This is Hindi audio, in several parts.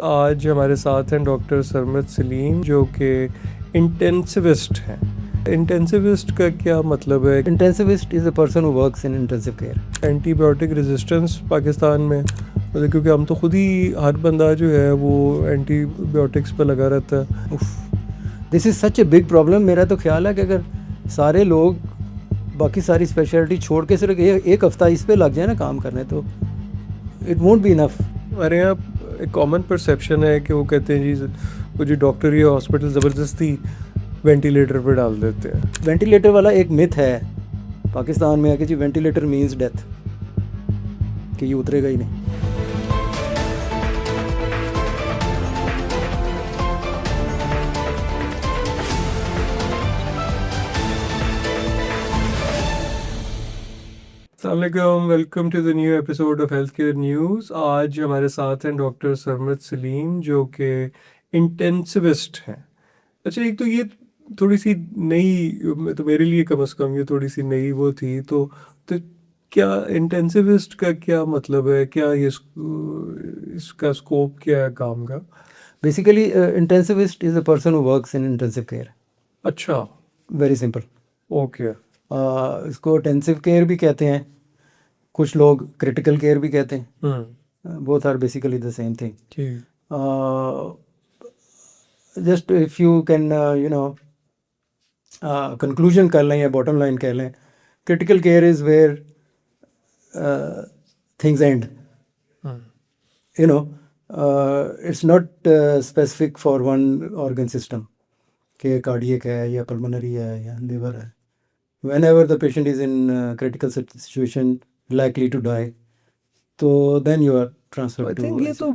आज हमारे साथ हैं डॉक्टर सरमद सलीम जो कि इंटेंसिविस्ट हैं। इंटेंसिविस्ट का क्या मतलब है? Intensivist is a person who works in intensive care. Antibiotic resistance Pakistan में, मतलब क्योंकि हम तो खुद ही हर बंदा जो है वो एंटीबायोटिक्स पे लगा रहता है। This is such a big problem. मेरा तो ख्याल है कि अगर सारे लोग बाकी सारी स्पेशलिटी छोड़ के सिर्फ एक हफ्ता इस पे लग जाए ना काम करने, तो इट वोंट बी इनफ. हमारे यहाँ एक कॉमन परसेप्शन है कि वो कहते हैं जी वो जी डॉक्टर या हॉस्पिटल ज़बरदस्ती वेंटिलेटर पे डाल देते हैं। वेंटिलेटर वाला एक मिथ है पाकिस्तान में कि जी वेंटिलेटर मीन्स डेथ, कि ये उतरेगा ही नहीं. अस्सलामुअलैकुम, welcome to the new episode of health care news. आज हमारे साथ हैं डॉक्टर सरमद सलीम जो कि इंटेंसिविस्ट हैं। अच्छा, एक तो ये थोड़ी सी नई, तो मेरे लिए कम से कम ये थोड़ी सी नई वो थी, तो क्या इंटेंसिविस्ट का क्या मतलब है? क्या ये इसका स्कोप क्या है काम का? Basically intensivist is a person who works in intensive care. अच्छा, वेरी सिंपल. ओके। इसको इंटेंसिव केयर भी कहते हैं, कुछ लोग क्रिटिकल केयर भी कहते हैं. Both are basically the same thing. ठीक। Just if you can conclusion कर लें या बॉटम लाइन कह लें, critical care is where things end. It's not specific for one organ system, कि कार्डियक है या पल्मोनरी है या लिवर है. Whenever the patient is in critical situation, likely to die, तो then you are transferred I to think ये ICU. तो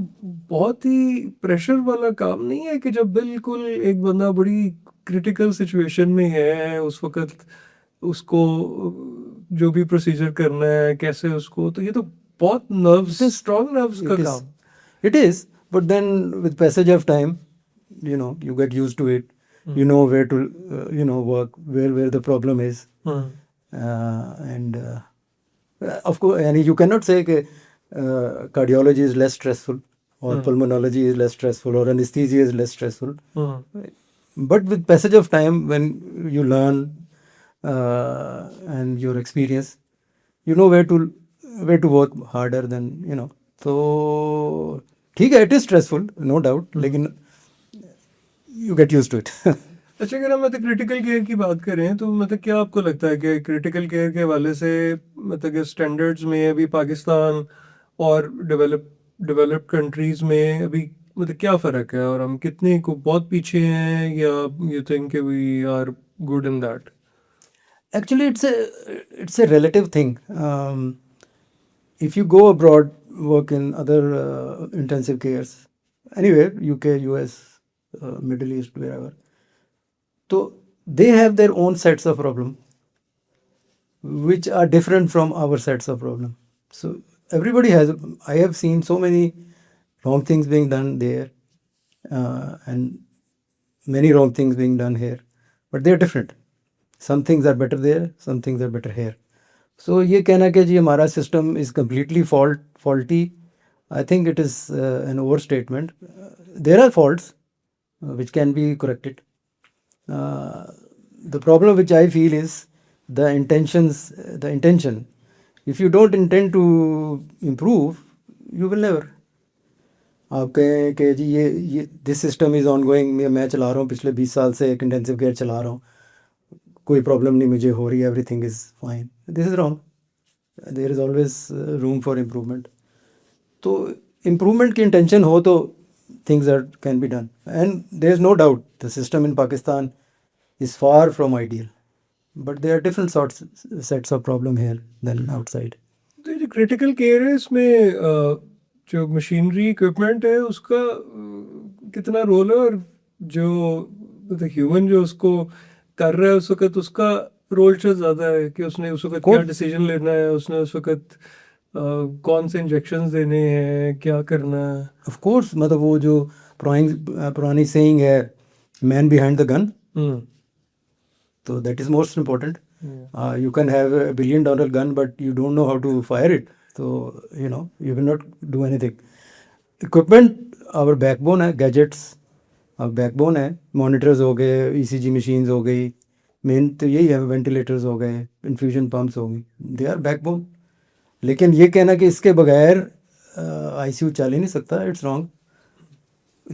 बहुत ही प्रेशर वाला काम नहीं है कि जब बिल्कुल एक बंदा बड़ी क्रिटिकल सिचुएशन में है उस वक्त उसको जो भी प्रोसीजर करना है कैसे उसको, तो ये तो बहुत नर्व्स, स्ट्रॉन्ग नर्व्स का It is, काम। it is, but then with passage of time, you get used to it. You know where to, work, where the problem is. And of course, and you cannot say that cardiology is less stressful or pulmonology is less stressful or anesthesia is less stressful. But with passage of time, when you learn and your experience, you know where to work harder than, तो ठीक है, it is stressful, no doubt, लेकिन you get used to it. अच्छा, अगर हम मतलब क्रिटिकल केयर की बात करें तो मतलब क्या आपको लगता है कि क्रिटिकल केयर के हवाले से मतलब कि स्टैंडर्ड्स में अभी पाकिस्तान और डेवलप्ड कंट्रीज में अभी मतलब क्या फ़र्क है, और हम कितने को बहुत पीछे हैं, या you think we are good in that? Actually, it's a relative thing. If you go abroad, work in other intensive cares, anywhere, UK, US, Middle East, wherever, so they have their own sets of problem, which are different from our sets of problem. So everybody has. I have seen so many wrong things being done there, and many wrong things being done here, but they are different. Some things are better there, some things are better here. So ये कहना कि जी हमारा system is completely faulty, I think it is an overstatement. There are faults which can be corrected. The problem which I feel is the intention. If you don't intend to improve, you will never. आप कहें कि जी ये this system is on going, मैं चला रहा हूँ पिछले 20 साल से एक इंटेंसिव केयर चला रहा हूँ, कोई प्रॉब्लम नहीं मुझे हो रही, everything is fine. This is wrong. There is always room for improvement. तो इम्प्रूवमेंट की इंटेंशन हो तो things that can be done, and there is no doubt the system in Pakistan is far from ideal, but there are different sets of problem here than outside. तो जो क्रिटिकल केयर है इसमें जो मशीनरी इक्विपमेंट है उसका कितना रोल है, और जो मतलब ह्यूमन जो उसको कर रहा है उस वक्त उसका रोल जो ज़्यादा है कि उसने उस वक्त क्या डिसीजन लेना है, उसने उस वक्त कौन से इंजेक्शंस देने हैं, क्या करना है? ऑफ कोर्स, मतलब वो जो पुरानी सेइंग है, मैन बिहाइंड द गन, तो that is most important. You can have $1 billion gun, but you don't know how to fire it, so you will not do anything. Equipment our backbone है, गैजेट्स अब बैकबोन है, मॉनिटर्स हो गए, ईसीजी मशीन्स हो गई, मेन तो यही है, वेंटिलेटर्स हो गए, इन्फ्यूजन पम्प्स हो गई, दे आर बैकबोन। लेकिन ये कहना कि इसके बगैर आईसीयू चल ही नहीं सकता, इट्स रॉन्ग।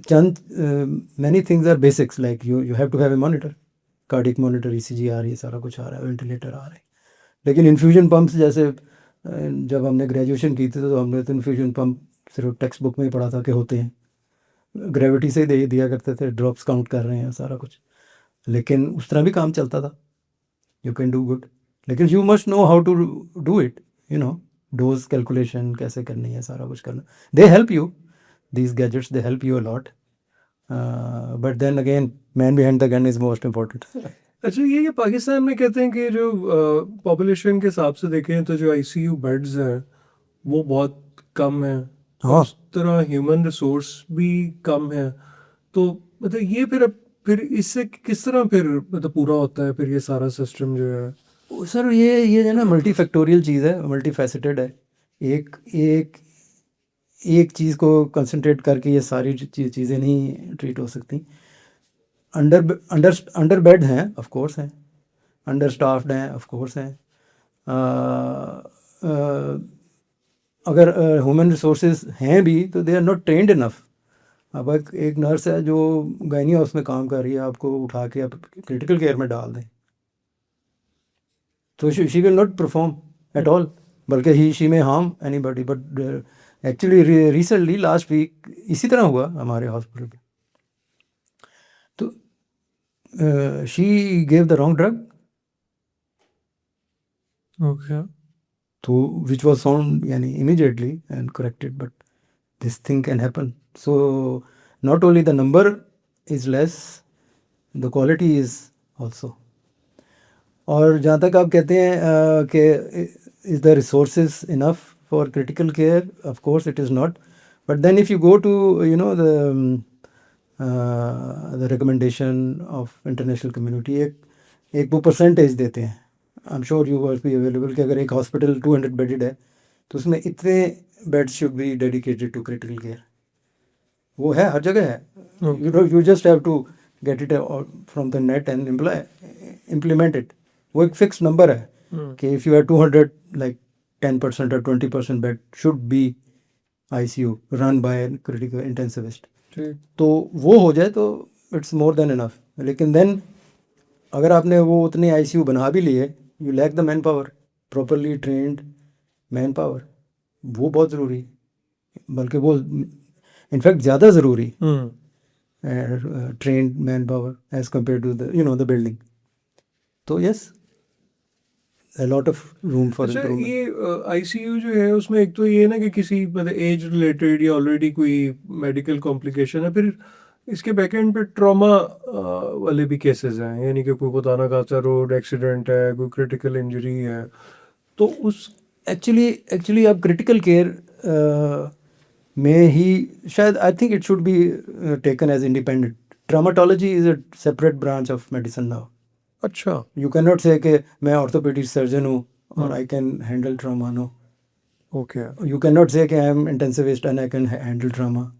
चंद many things are basics, like you have to have a monitor, cardiac monitor, ECG आ रही है, सारा कुछ आ रहा है, वेंटिलेटर आ रहा है। लेकिन इन्फ्यूजन पम्प्स जैसे जब हमने ग्रेजुएशन की थी तो हमने तो इन्फ्यूजन पम्प सिर्फ टेक्स्ट बुक में ही पढ़ा था कि होते हैं, ग्रेविटी से ही दे दिया करते थे, ड्रॉप्स काउंट कर रहे हैं सारा कुछ, लेकिन उस तरह भी काम चलता था। यू कैन डू गुड, लेकिन you must know how to do it, you know, dose calculation कैसे करनी है, सारा कुछ करना। They help you, these gadgets, they help you a lot, but then again man behind the gun is most important. अच्छा, ये पाकिस्तान में कहते हैं कि जो पॉपुलेशन के हिसाब से देखें तो जो आईसीयू बेड्स हैं वो बहुत कम है, और हाँ। उस तरह ह्यूमन रिसोर्स भी कम है। तो मतलब ये फिर इससे किस तरह फिर मतलब पूरा होता है फिर ये सारा सिस्टम जो है? सर ये जो है ना मल्टी फैक्टोरियल चीज़ है, मल्टी फैसेटेड है। एक एक एक चीज़ को कंसंट्रेट करके ये सारी चीज़ें नहीं ट्रीट हो सकती। अंडर अंडर अंडर बेड हैं, ऑफ कोर्स हैं, अंडर स्टाफ्ड हैं, ऑफ कोर्स हैं। अगर ह्यूमन रिसोर्सेज हैं भी तो they are not trained enough. अब एक नर्स है जो गायनी हाउस में काम कर रही है, आपको उठा के आप क्रिटिकल केयर में डाल दें तो she will not perform at all, बल्कि she may harm anybody. But actually recently last week इसी तरह हुआ हमारे हॉस्पिटल में, तो she gave the wrong drug, okay. तो विच वॉज फाउंड यानी immediately and corrected, but this thing can happen. So not only the number is less, the quality is also. और जहाँ तक आप कहते हैं कि is the resources enough for critical care, of course it is not, but then if you go to you know the recommendation of international community, एक वो परसेंटेज देते हैं, I am sure you will be available, कि अगर एक हॉस्पिटल 200 बेडेड है तो उसमें इतने beds should be dedicated to critical care. वो है, हर जगह है। You just have to get it from the net and implement it. वो एक फिक्स नंबर है कि इफ़ यू हैव 200, लाइक 10% और 20% bed should be ICU run by critical intensivist. तो वो हो जाए तो इट्स मोर देन इनफ। लेकिन देन अगर आपने वो उतने आईसीयू बना भी लिए, you lack the man power, properly trained man power, वो बहुत ज़रूरी है, बल्कि वो इनफैक्ट ज़्यादा ज़रूरी, trained man power as compare to the the building. तो yes, a lot of room for अच्छा, इम्प्रूवमेंट। ये आईसीयू जो है उसमें एक तो ये है ना कि किसी मतलब एज रिलेटेड या ऑलरेडी कोई मेडिकल कॉम्प्लिकेशन है, फिर इसके बैक एंड पे ट्रॉमा वाले भी केसेस हैं, यानी कि कोई बताना खासा रोड एक्सीडेंट है, कोई क्रिटिकल इंजरी है, तो उस एक्चुअली आप क्रिटिकल केयर में ही शायद, I think it should be taken as independent. Traumatology is a separate branch of medicine now. अच्छा, यू कैन नॉट से कि मैं ऑर्थोपेडिक सर्जन हूँ और I can handle trauma, no. Okay, you can not say कि I am intensivist and I can handle trauma.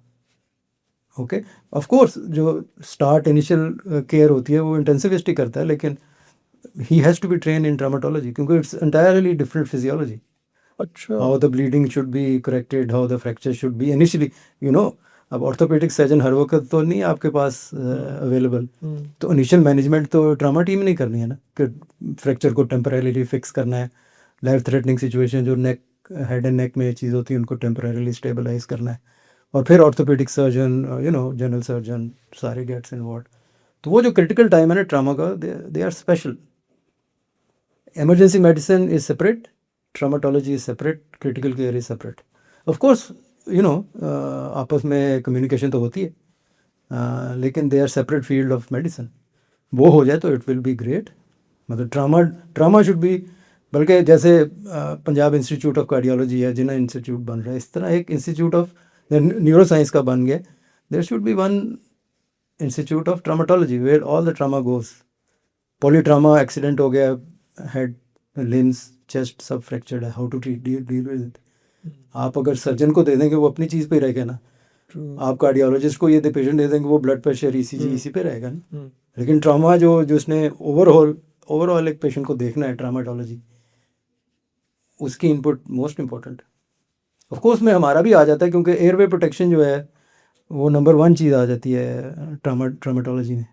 Okay, of course जो स्टार्ट इनिशियल केयर होती है वो इंटेंसिविस्ट ही करता है, लेकिन he has to be train in ट्रामाटोलॉजी, क्योंकि इट्स एंटायरली डिफरेंट फिजियोलॉजी। अच्छा, how the bleeding should be corrected, how the fracture should be initially, अब ऑर्थोपेडिक सर्जन हर वक्त तो नहीं आपके पास अवेलेबल, तो इनिशियल मैनेजमेंट तो ट्रामा टीम नहीं करनी है ना, कि फ्रैक्चर को टेम्परेरीली फिक्स करना है। लाइफ थ्रेटनिंग सिचुएशन जो नेक, हेड एंड नेक में चीज़ होती है, उनको टेम्परेरीली स्टेबलाइज करना है, और फिर ऑर्थोपेडिक सर्जन, जनरल सर्जन, सारे गेट्स इन्वॉल्व। तो वो जो क्रिटिकल टाइम है ना ट्रामा का, they are special. Emergency medicine is separate, traumatology is separate, critical care is separate. Of course आपस में कम्युनिकेशन तो होती है, लेकिन they are separate field of medicine. वो हो जाए तो इट विल बी ग्रेट। मतलब ट्रामा शुड बी, बल्कि जैसे पंजाब इंस्टीट्यूट ऑफ कार्डियोलॉजी है, जिन्ना इंस्टीट्यूट बन रहा है, इस तरह एक इंस्टीट्यूट ऑफ न्यूरो साइंस का बन गया। There should be one institute of traumatology where all the trauma goes. Polytrauma, accident हो गया, हेड, लिम्स, चेस्ट सब फ्रैक्चर्ड है, how to deal with it. आप अगर सर्जन को दे देंगे वो अपनी चीज़ पे ही रहेगा ना, आप कार्डियोलॉजिस्ट को ये पेशेंट दे देंगे, वो ब्लड प्रेशर ईसीजी इसी पे रहेगा ना। लेकिन ट्रॉमा जो जिसने ओवरऑल एक पेशेंट को देखना है, ट्रामाटोलॉजी, उसकी इनपुट मोस्ट इम्पोर्टेंट है। ऑफ कोर्स में हमारा भी आ जाता है, क्योंकि एयरवे प्रोटेक्शन जो है वो नंबर 1 चीज़ आ जाती है ट्रामाटोलॉजी में,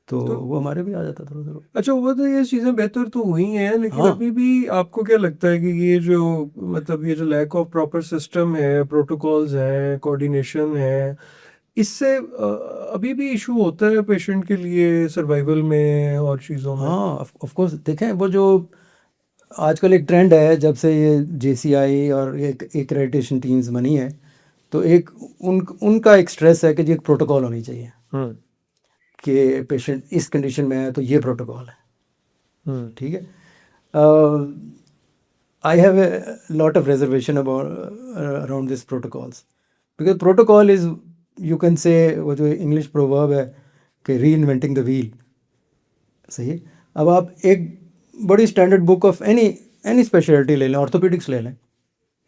तो वो हमारे भी आ जाता है थोड़ा थोड़ा। अच्छा, वो तो ये चीज़ें बेहतर तो हुई हैं, लेकिन हाँ। अभी भी आपको क्या लगता है कि ये जो मतलब ये जो लैक ऑफ प्रॉपर सिस्टम है, प्रोटोकॉल्स हैं, कोऑर्डिनेशन है, इससे अभी भी इशू होता है पेशेंट के लिए सर्वाइवल में और चीज़ों में? हाँ, ऑफ कोर्स देखें, वो जो आजकल एक ट्रेंड है, जब से ये जेसीआई और एक एक्रेडिटेशन टीम्स बनी है, तो एक उनका एक स्ट्रेस है कि जी एक प्रोटोकॉल होनी चाहिए कि पेशेंट इस कंडीशन में है तो ये प्रोटोकॉल है, ठीक है। I have a lot of reservation around this protocols, because protocol is, you can say, वो जो इंग्लिश प्रोवर्ब है कि री इन्वेंटिंग द व्हील, सही है। अब आप एक बड़ी standard book of any speciality ले लें, ऑर्थोपेडिक्स ले लें,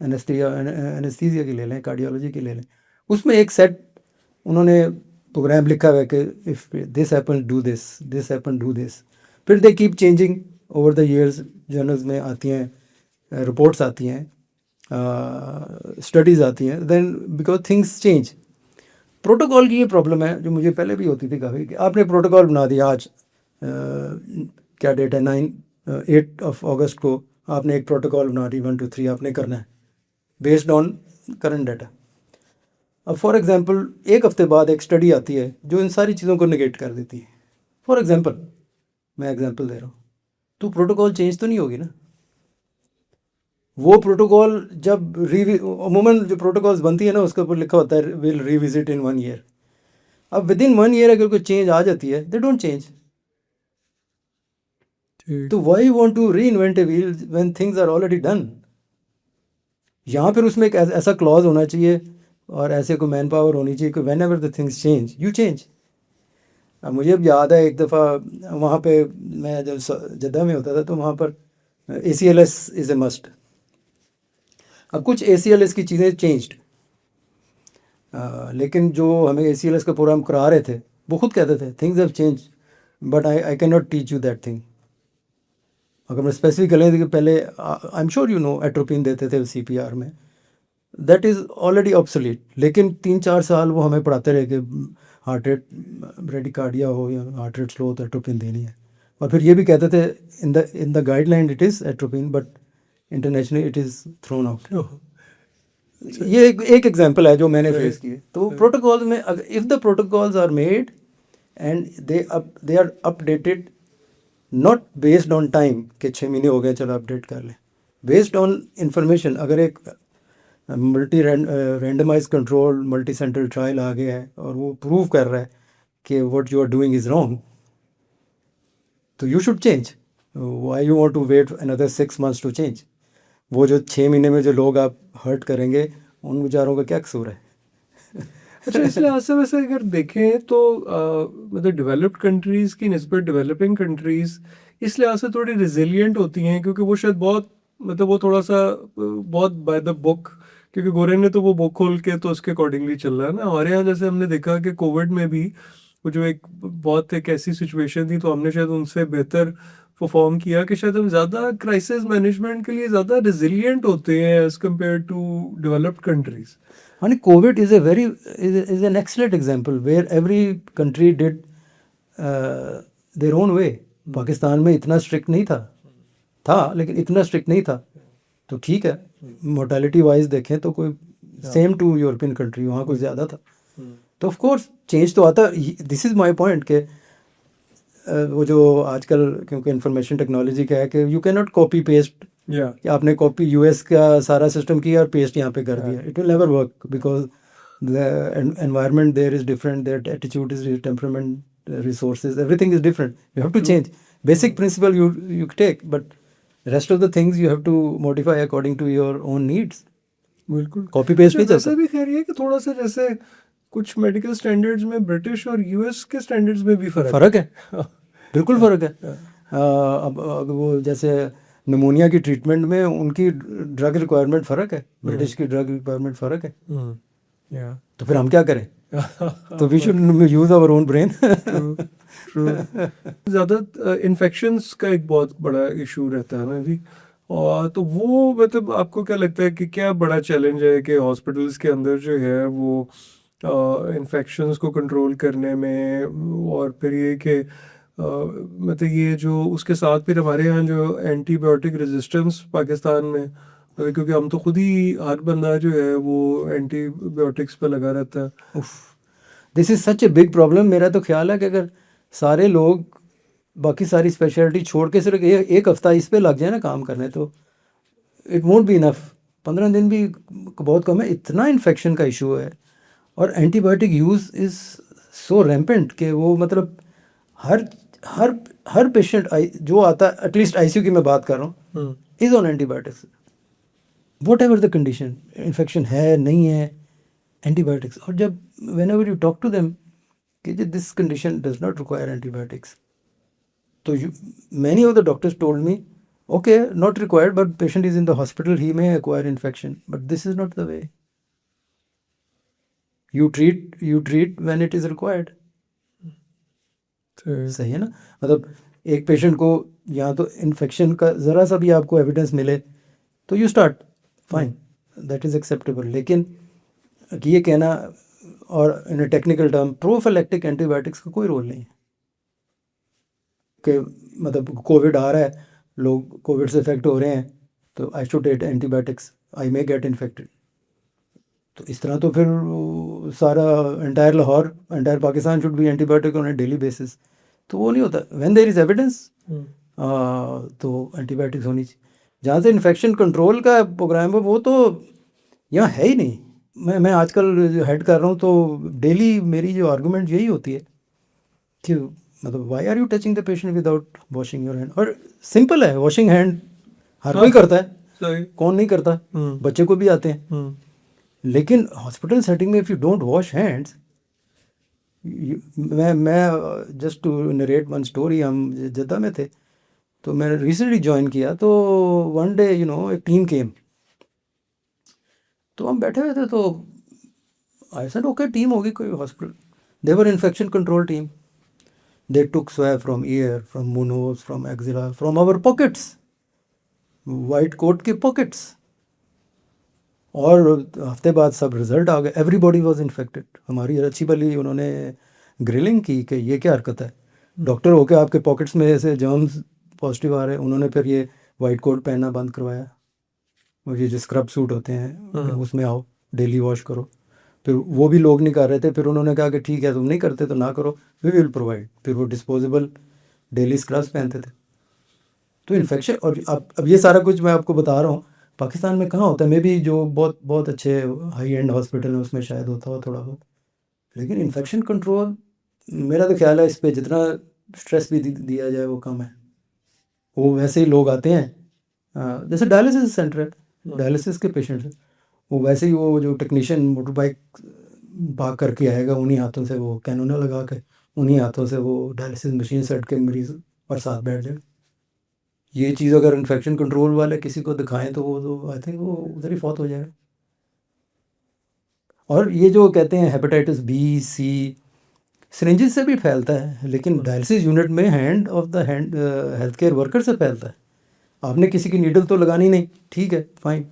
एनेस्थीसिया की ले लें, कार्डियोलॉजी की ले लें, उसमें एक सेट उन्होंने प्रोग्राम लिखा हुआ है कि if this happen do this, this happen do this. फिर they keep changing over the years, journals में आती हैं, रिपोर्ट्स आती हैं, स्टडीज़ आती हैं, then because things change. Protocol की ये प्रॉब्लम है जो मुझे पहले भी होती थी काफ़ी, कि आपने प्रोटोकॉल बना दिया आज, क्या डेट है, 8 अगस्त को आपने एक प्रोटोकॉल बना दी, 1 2 3 आपने करना है बेस्ड ऑन करंट डाटा। अब फॉर एग्जांपल एक हफ्ते बाद एक स्टडी आती है जो इन सारी चीज़ों को नेगेट कर देती है। फॉर एग्जांपल, मैं एग्जांपल दे रहा हूँ, तो प्रोटोकॉल चेंज तो नहीं होगी ना। वो प्रोटोकॉल जब अमूमन जो प्रोटोकॉल्स बनती है ना, उसके ऊपर लिखा होता है विल रिविजिट इन 1 ईयर। अब विद इन 1 ईयर अगर कोई चेंज आ जाती है, दे डोंट चेंज। तो why you want to reinvent a wheel when things are already done. यहाँ पर उसमें एक ऐसा क्लॉज होना चाहिए और ऐसे कोई मैन पावर होनी चाहिए कि when ever the things change you change. अब मुझे अब याद है, एक दफ़ा वहाँ पे मैं जब जद्दा में होता था, तो वहाँ पर ACLS इज़ ए मस्ट। अब कुछ ACLS की चीज़ें चेंज्ड, लेकिन जो हमें ACLS का प्रोग्राम करा रहे थे वो खुद कहते थे things have change, but I can not teach you that thing. अगर मैं स्पेसिफिक करें कि पहले I am sure you know atropine देते थे CPR में, दैट इज़ ऑलरेडी ऑब्सोलीट। लेकिन 3-4 साल वो हमें पढ़ाते रहे कि हार्ट रेट ब्रेडिकार्डिया हो या हार्ट रेट स्लो हो तो एट्रोपिन देनी है। और फिर ये भी कहते थे in the guideline it is atropine, but internationally it is thrown out. ये एक एग्जांपल है जो मैंने फेस किए। तो प्रोटोकॉल्स में if the protocols are made and they are updated, not based on time कि 6 महीने हो गए चलो अपडेट कर लें, बेस्ड ऑन इंफॉर्मेशन। अगर एक multi randomize control multi centre trial आ गया है और वो प्रूव कर रहा है कि what you are doing is wrong, तो you should change. Why you want to wait another 6 months to change. वो जो 6 महीने में जो लोग आप हर्ट करेंगे, उन बेचारों का क्या कसूर है। अच्छा, इस लिहाज से वैसे अगर देखें तो मतलब डेवलप्ड कंट्रीज़ की निस्बत डेवलपिंग कंट्रीज़ इस लिहाज से थोड़ी रिजिलियंट होती हैं, क्योंकि वो शायद बहुत मतलब वो थोड़ा सा बहुत बाय द बुक, क्योंकि गोरे ने तो वो बुक खोल के तो उसके अकॉर्डिंगली चल रहा है ना। हमारे यहाँ जैसे हमने देखा कि कोविड में भी वो जो एक बहुत एक ऐसी सिचुएशन थी, तो हमने शायद उनसे बेहतर परफॉर्म किया कि शायद हम ज़्यादा क्राइसिस मैनेजमेंट के लिए ज़्यादा रिजिलियंट होते हैं as compare to developed countries. हाँ, COVID is is an excellent example where every country did their own way. Pakistan में इतना स्ट्रिक्ट नहीं था, लेकिन इतना स्ट्रिक्ट नहीं था, तो ठीक है। मोर्टेलिटी वाइज देखें तो कोई सेम टू यूरोपियन कंट्री, वहाँ कुछ ज़्यादा था, तो ऑफ कोर्स चेंज तो आता। दिस इज़ माय पॉइंट के वो जो आजकल क्योंकि इंफॉर्मेशन टेक्नोलॉजी का है कि you can not copy paste, कि आपने कॉपी US का सारा सिस्टम किया और पेस्ट यहाँ पे कर दिया, it will never work because the environment there is different, their attitude is temperament, resources, everything is different. You have to change basic principle you take, but rest of the things you have to modify according to your own needs. बिल्कुल कॉपी पेस्ट नहीं वैसे चलता। भी कह रही है कि थोड़ा सा जैसे कुछ मेडिकल स्टैंडर्ड्स में ब्रिटिश और US के स्टैंडर्ड्स में भी फर्क है, बिल्कुल फ़र्क है। अब वो जैसे निमोनिया की ट्रीटमेंट में उनकी ड्रग रिक्वायरमेंट फ़र्क है, ब्रिटिश की ड्रग रिक्वायरमेंट फ़र्क है। या तो फिर हम क्या करें? तो we should use our own brain. True true ज़्यादा इन्फेक्शंस का एक बहुत बड़ा इशू रहता है ना जी। और तो वो मतलब आपको क्या लगता है कि क्या बड़ा चैलेंज है कि हॉस्पिटल्स के अंदर जो है वो इन्फेक्शंस को कंट्रोल करने में, और फिर ये कि मतलब ये जो उसके साथ फिर हमारे यहाँ जो एंटीबायोटिक रेजिस्टेंस पाकिस्तान में, क्योंकि हम तो खुद ही हर बंदा जो है वो एंटीबायोटिक्स पे लगा रहता है। This is such a big problem. मेरा तो ख्याल है कि अगर सारे लोग बाकी सारी स्पेशलिटी छोड़ के सिर्फ एक हफ्ता इस पे लग जाए ना काम करने, तो इट वोंट बी इनफ. 15 दिन भी बहुत कम है. इतना इन्फेक्शन का इशू है और antibiotic use is so rampant कि वो मतलब हर हर हर पेशेंट जो आता है, एटलीस्ट आईसीयू की मैं बात कर रहा हूँ, is on antibiotics. Whatever the condition, infection है नहीं है, एंटीबायोटिक्स. और जब whenever you talk to them कि this condition does not require antibiotics, तो many of the doctors told me, okay, not required, but patient is in the hospital, he may acquire infection. But this is not the way. You treat when it is required. सही है ना? मतलब एक पेशेंट को या तो इन्फेक्शन का ज़रा सा भी आपको एविडेंस मिले तो you start, fine, that is acceptable. लेकिन ये कहना, और in a technical term prophylactic antibiotics का कोई रोल नहीं है कि मतलब कोविड आ रहा है, लोग कोविड से इफेक्ट हो रहे हैं, तो I should take antibiotics, I may get infected. तो इस तरह तो फिर सारा entire Lahore, entire Pakistan should be antibiotic on a daily basis. तो वो नहीं होता. व्हेन देयर इज़ एविडेंस तो एंटीबायोटिक्स होनी चाहिए. जहाँ से इन्फेक्शन कंट्रोल का प्रोग्राम है वो तो यहाँ है ही नहीं. मैं आजकल हेड कर रहा हूँ तो डेली मेरी जो आर्गूमेंट यही होती है कि मतलब why are you touching the patient without washing your hand. और सिंपल है, वॉशिंग हैंड हर कोई करता है, सही. कौन नहीं करता, बच्चे को भी आते हैं. लेकिन हॉस्पिटल सेटिंग में if you don't wash hands, मैं just to narrate one story, हम जद्दा में थे तो मैंने रिसेंटली ज्वाइन किया, तो वन डे एक टीम केम, तो हम बैठे हुए थे, तो आई सेड ओके, टीम होगी कोई hospital. They were infection control team. They took swab from ear, from nose, from axilla, from our pockets, white coat के pockets. और हफ्ते बाद सब रिजल्ट आ गए, एवरीबॉडी वाज इन्फेक्टेड. हमारी अच्छी भली उन्होंने ग्रिलिंग की कि ये क्या हरकत है, डॉक्टर होके आपके पॉकेट्स में ऐसे जर्म्स पॉजिटिव आ रहे हैं. उन्होंने फिर ये वाइट कोट पहनना बंद करवाया, और ये जो स्क्रब सूट होते हैं उसमें आओ, डेली वॉश करो. फिर वो भी लोग नहीं कर रहे थे. फिर उन्होंने कहा कि ठीक है, तुम नहीं करते तो ना करो, वी विल प्रोवाइड. फिर वो डिस्पोजेबल डेली स्क्रब्स पहनते थे. तो इन्फेक्शन, और अब ये सारा कुछ मैं आपको बता रहा हूँ, पाकिस्तान में कहाँ होता है. मे भी जो बहुत बहुत अच्छे हाई एंड हॉस्पिटल हैं उसमें शायद होता हो थोड़ा बहुत, लेकिन इन्फेक्शन कंट्रोल मेरा तो ख्याल है इस पर जितना स्ट्रेस भी दिया जाए वो कम है. वो वैसे ही लोग आते हैं, जैसे डायलिसिस सेंटर है, डायलिसिस के पेशेंट हैं, वो वैसे ही वो जो टेक्नीशियन मोटर बाइक पार्क करके आएगा, उन्हीं हाथों से वो कैनोना लगा के, उन्हीं हाथों से वो डायलिसिस मशीन सेट के मरीज और साथ बैठ जाए. ये चीज़ अगर इन्फेक्शन कंट्रोल वाले किसी को दिखाएं तो वो तो आई थिंक वो उधर ही फौत हो जाएगा. और ये जो कहते हैं हेपेटाइटिस बी सी सिरिंजेस से भी फैलता है, लेकिन डायलिसिस यूनिट में hand of the hand health care worker से फैलता है. आपने किसी की नीडल तो लगानी नहीं, ठीक है, फाइन,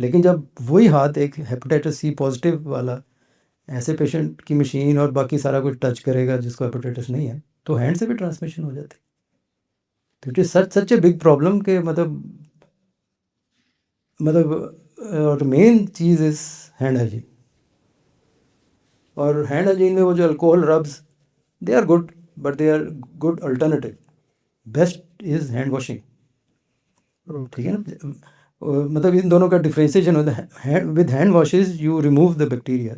लेकिन जब वही हाथ एक हेपेटाइटिस सी पॉजिटिव वाला ऐसे पेशेंट की मशीन और बाकी सारा कुछ टच करेगा जिसको हेपेटाइटिस नहीं है, तो हैंड से भी ट्रांसमिशन हो जाती है. तो it is such a big problem के मतलब और मेन चीज़ इज हैंड हाइजीन. और हैंड हाइजीन में वो जो alcohol rubs, they are good, but they are good alternative. Best is hand washing. ठीक है ना? मतलब इन दोनों का डिफ्रेंसिएशन होता है. With hand washes you remove the bacteria,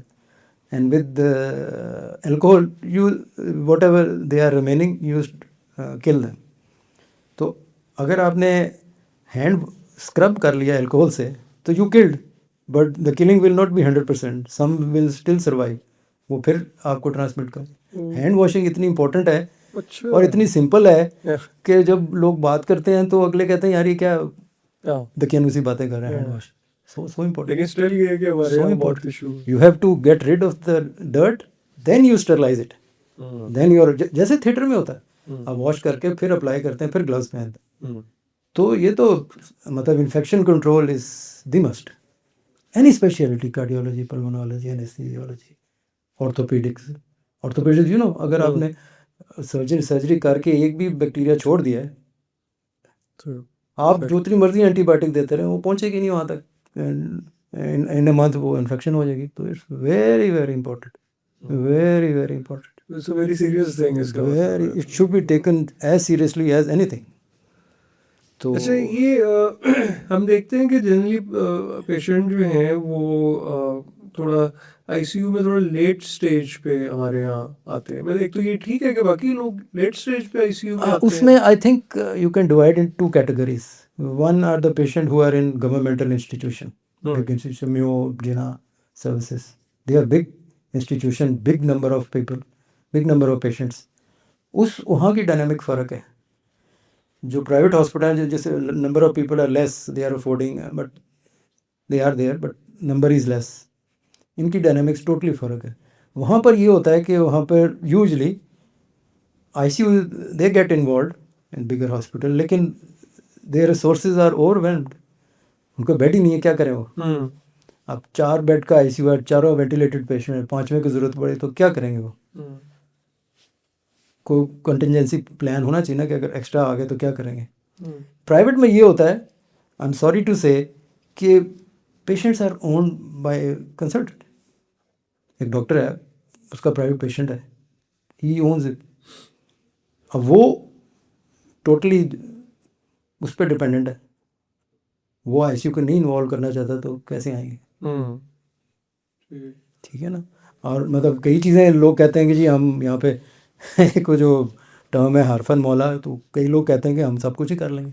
and with the alcohol you whatever they are remaining you kill them. तो अगर आपने हैंड स्क्रब कर लिया अल्कोहल से तो you killed, but the killing will not be 100%, some will still survive, वो फिर आपको ट्रांसमिट कर. हैंड वॉशिंग इतनी इंपॉर्टेंट है और इतनी सिंपल है कि जब लोग बात करते हैं तो अगले कहते हैं यार ये क्या दकियानूसी बातें कर रहे हैं, हैंड वॉश. so important. लेकिन स्टिल ये है कि हमारे So यहाँ बहुत important. Issue You have to get rid of the dirt, then you sterilize it. Then you are जैसे थिएटर में होता है, आप वॉश करके फिर अप्लाई करते हैं, फिर ग्लव्स पहनते हैं. तो ये तो मतलब infection control is the must. Any speciality, cardiology, pulmonology, anaesthesiology, orthopaedics you know, अगर आपने सर्जरी करके एक भी बैक्टीरिया छोड़ दिया है, आप जितनी मर्जी एंटीबायोटिक देते रहे, वो पहुंचेगी नहीं वहाँ तक. इन अ मंथ वो इन्फेक्शन हो जाएगी. तो it's very very important, very very important. It's a very serious thing इसका very, it should be taken as seriously as anything. तो अच्छा ये हम देखते हैं कि जनरली पेशेंट जो हैं वो थोड़ा आईसीयू में थोड़ा लेट स्टेज पे हमारे यहाँ आते हैं. मतलब एक तो ये ठीक है कि बाकी लोग लेट स्टेज पे आईसीयू में आते उसमें I think you can divide in two categories. One are the patient who are in governmental institution, big institution, Mayo, Jinnah services. They are big institution, big number of people, big number of patients. उस वहाँ की डायनामिक फ़र्क है. जो प्राइवेट हॉस्पिटल जैसे number of people are less, they are affording, but they are there, but number is less. इनकी डायनामिक्स टोटली फ़र्क है. वहाँ पर ये होता है कि वहाँ पर usually ICU they get involve in bigger hospital, लेकिन देयर रिसोर्सेज आर ओवरवेल्म्ड. उनका बेड ही नहीं है, क्या करें वो. अब 4 बेड का आईसीयू है, चारों वेंटिलेटेड पेशेंट है, 5वें की ज़रूरत पड़े तो क्या करेंगे वो. कोई कंटिजेंसी प्लान होना चाहिए ना कि अगर एक्स्ट्रा आ गए तो क्या करेंगे. प्राइवेट में ये होता है, I am sorry to say, कि patients are own by consultant. एक डॉक्टर है, उसका प्राइवेट पेशेंट है, ही ओन्स इट. अब वो टोटली उस पर डिपेंडेंट है. वो आईसीयू को नहीं इन्वॉल्व करना चाहता तो कैसे आएंगे. ठीक है ना. और मतलब कई चीज़ें लोग कहते हैं कि जी हम यहाँ पे एक वो जो टर्म है हरफन मौला, तो कई लोग कहते हैं कि हम सब कुछ ही कर लेंगे.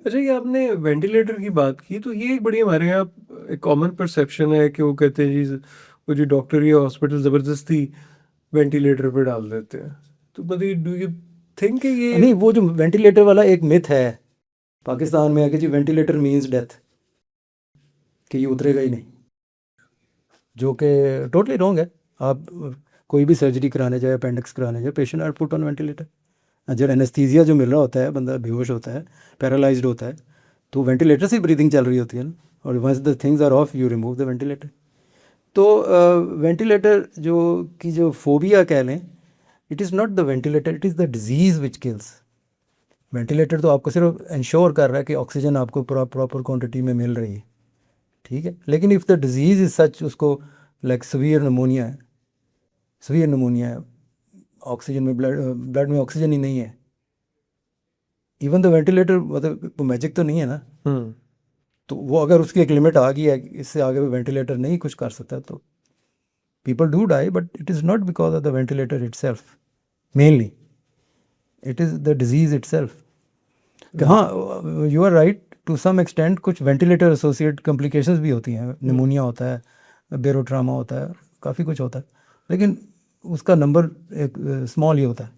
अच्छा ये आपने वेंटिलेटर की बात की तो ये एक बड़ी हमारे यहाँ एक कॉमन परसेप्शन है कि वो कहते हैं जी वो जो डॉक्टर या हॉस्पिटल ज़बरदस्ती वेंटिलेटर पे डाल देते हैं. तो मतलब डू यू थिंक कि ये नहीं, वो जो वेंटिलेटर वाला एक मिथ है पाकिस्तान में है कि जी वेंटिलेटर मीन्स डेथ, कि ये उतरेगा ही नहीं, जो कि टोटली रॉन्ग है. आप कोई भी सर्जरी कराने जाए, अपेंडिक्स कराने जाए, patient are put on ventilator. जब एनेस्थीसिया जो मिल रहा होता है, बंदा बेहोश होता है, पैरालाइज्ड होता है, तो वेंटिलेटर से ब्रीदिंग चल रही होती है ना. और once the things are off, you remove the ventilator. तो वेंटिलेटर जो फोबिया कह लें, it is not the ventilator, it is the disease which kills. Ventilator तो आपको सिर्फ इंश्योर कर रहा है कि ऑक्सीजन आपको प्रॉपर क्वांटिटी में मिल रही है, ठीक है. लेकिन if the disease is such, उसको लाइक सीवियर नमोनिया है, ऑक्सीजन में ब्लड में ऑक्सीजन ही नहीं है, इवन द वेंटिलेटर, मतलब मैजिक तो नहीं है ना. तो वो अगर उसकी एक लिमिट आ गई है, इससे आगे वेंटिलेटर नहीं कुछ कर सकता, तो people do die, but it is not because of the ventilator itself mainly, it is the disease itself. हाँ, you are right to some extent. कुछ वेंटिलेटर एसोसिएट कॉम्प्लिकेशंस भी होती हैं, निमोनिया होता है, बेरोट्रामा होता है, काफ़ी कुछ होता है, लेकिन उसका नंबर एक स्मॉल ही होता है.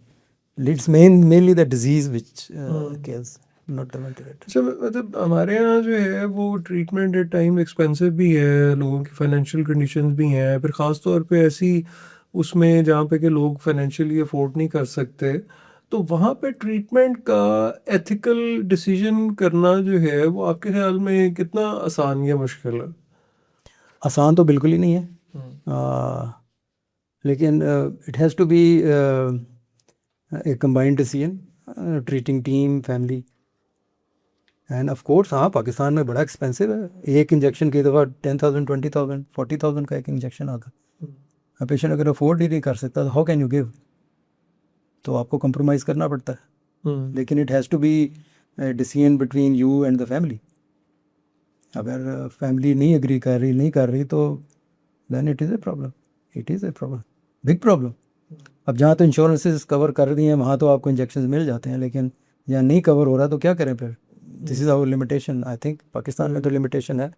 It's mainly the disease which kills, not the ventilator. अच्छा मतलब हमारे यहाँ जो है वो ट्रीटमेंट एट टाइम एक्सपेंसिव भी है, लोगों की फाइनेंशियल कंडीशंस भी हैं, फिर ख़ास तौर पे ऐसी उसमें जहाँ पे कि लोग फाइनेंशियली अफोर्ड नहीं कर सकते, तो वहाँ पे ट्रीटमेंट का एथिकल डिसीजन करना जो है वो आपके ख्याल में कितना आसान या मुश्किल है. आसान तो बिल्कुल ही नहीं है, लेकिन it has to be a combined decision, treating team, family, and of course. हाँ, पाकिस्तान में बड़ा एक्सपेंसिव है. एक इंजेक्शन की दफ़ा 10,000, 20,000, 40,000 का एक इंजेक्शन आता है. पेशेंट अगर अफोर्ड ही नहीं कर सकता तो हाउ कैन यू गिव. तो आपको कंप्रोमाइज़ करना पड़ता है. लेकिन it has to be decision between you and the family. अगर फैमिली नहीं एग्री कर रही तो then it is a problem. Big problem. अब जहाँ तो इंश्योरेंसेस कवर कर रही हैं वहाँ तो आपको इंजेक्शन मिल जाते हैं, लेकिन जहाँ नहीं कवर हो रहा तो क्या करें फिर. This is our limitation. I think Pakistan में तो लिमिटेशन है.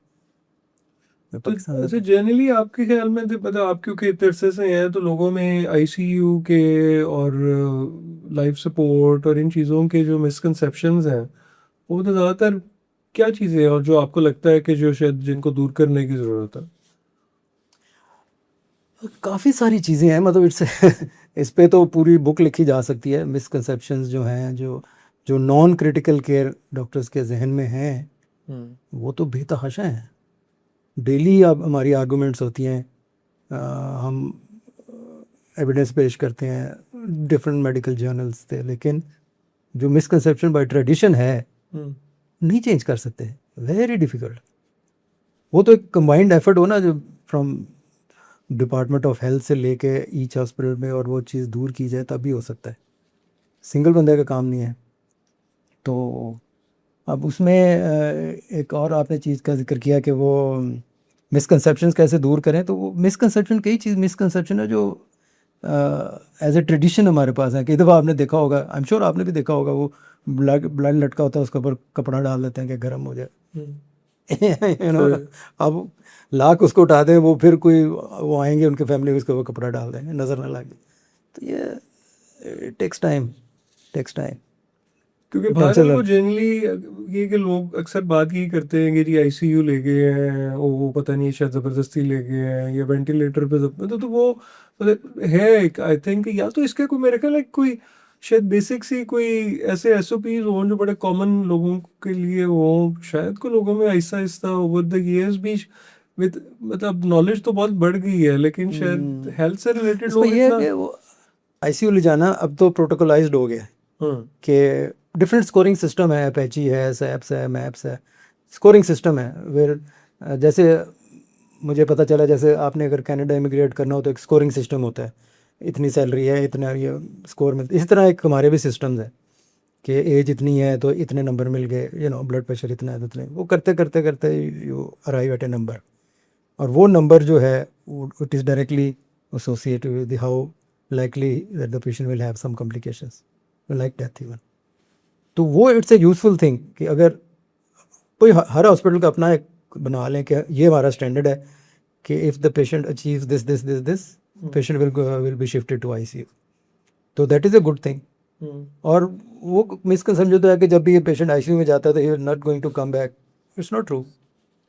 तो अच्छा जनरली आपके ख्याल में तो मतलब आप क्योंकि इतने अरसे से हैं तो लोगों में आईसीयू के और लाइफ सपोर्ट और इन चीज़ों के जो मिसकंसेप्शंस हैं वो तो ज़्यादातर क्या चीज़ें हैं और जो आपको लगता है कि जो शायद जिनको दूर करने की ज़रूरत है? काफ़ी सारी चीज़ें हैं, मतलब इट्स इस पे तो पूरी बुक लिखी जा सकती है। मिसकंसेप्शंस जो हैं, जो जो नॉन क्रिटिकल केयर डॉक्टर्स के जहन में हैं, वो तो बेतहाशा हैं। डेली अब हमारी आर्गूमेंट्स होती हैं, हम एविडेंस पेश करते हैं डिफरेंट मेडिकल जर्नल्स से, लेकिन जो मिसकंसेप्शन बाय ट्रेडिशन है नहीं चेंज कर सकते, वेरी डिफ़िकल्ट। वो तो एक कंबाइंड एफर्ट हो ना, जो फ्रॉम डिपार्टमेंट ऑफ हेल्थ से लेके ईच हॉस्पिटल में, और वो चीज़ दूर की जाए तभी हो सकता है, सिंगल बंदे का काम नहीं है। तो अब उसमें एक और आपने चीज़ का जिक्र किया कि वो मिसकंसेप्शंस कैसे दूर करें, तो वो मिसकंसेप्शन कई चीज़ मिसकंसेप्शन है जो एज ए ट्रेडिशन हमारे पास है। कई दफ़ा आपने देखा होगा, आई एम श्योर आपने भी देखा होगा, वो ब्लड लटका होता है, उसके ऊपर कपड़ा डाल देते हैं कि गर्म हो जाए। यू नो, अब लाख उसको उठा दें, वो फिर कोई वो आएंगे उनके फैमिली में, उसके ऊपर कपड़ा डाल देंगे, नज़र ना लगे। तो ये टेक्स टाइम क्योंकि भारत कल्चरल। को जनरली ये कि लोग अक्सर बात यही करते हैं कि जी आईसीयू ले गए हैं, वो पता नहीं शायद ज़बरदस्ती ले गए हैं या वेंटिलेटर पे तो वो मतलब है एक, आई थिंक या तो इसका कोई मेरे ख्याल है कोई शायद बेसिक सी कोई ऐसे एसओपीज हों जो बड़े कॉमन लोगों के लिए हों, शायद को लोगों में Aahista Aahista over the years भी विद मतलब नॉलेज तो बहुत बढ़ गई है, लेकिन शायद हेल्थ से रिलेटेड इसमें लोग ये है इतना। कि वो आईसीयू ले जाना अब तो प्रोटोकोलाइज्ड हो गया है कि डिफरेंट स्कोरिंग सिस्टम है, अपेची है, सैप्स है, मैप्स है, स्कोरिंग सिस्टम है। वेर जैसे मुझे पता चला, जैसे आपने अगर कनाडा इमिग्रेट करना हो तो एक स्कोरिंग सिस्टम होता है, इतनी सैलरी है, इतना ये स्कोर मिलता है। इस तरह एक हमारे भी सिस्टम्स है कि एज इतनी है तो इतने नंबर मिल गए, ब्लड प्रेशर इतना है तो इतने, वो करते करते करते you arrive at A number. और वो नंबर जो है it is directly associated with how likely that the patient will have some complications like death even. तो वो इट्स ए यूजफुल थिंग कि अगर कोई हर हॉस्पिटल का अपना एक बना लें कि ये हमारा स्टैंडर्ड है कि if the patient achieves this patient will be shifted to ICU, तो that is a good thing. और वो मिसकंसेप्शन जो है कि जब भी ये पेशेंट आईसीयू में जाता है तो he is not going to come back, it's not true.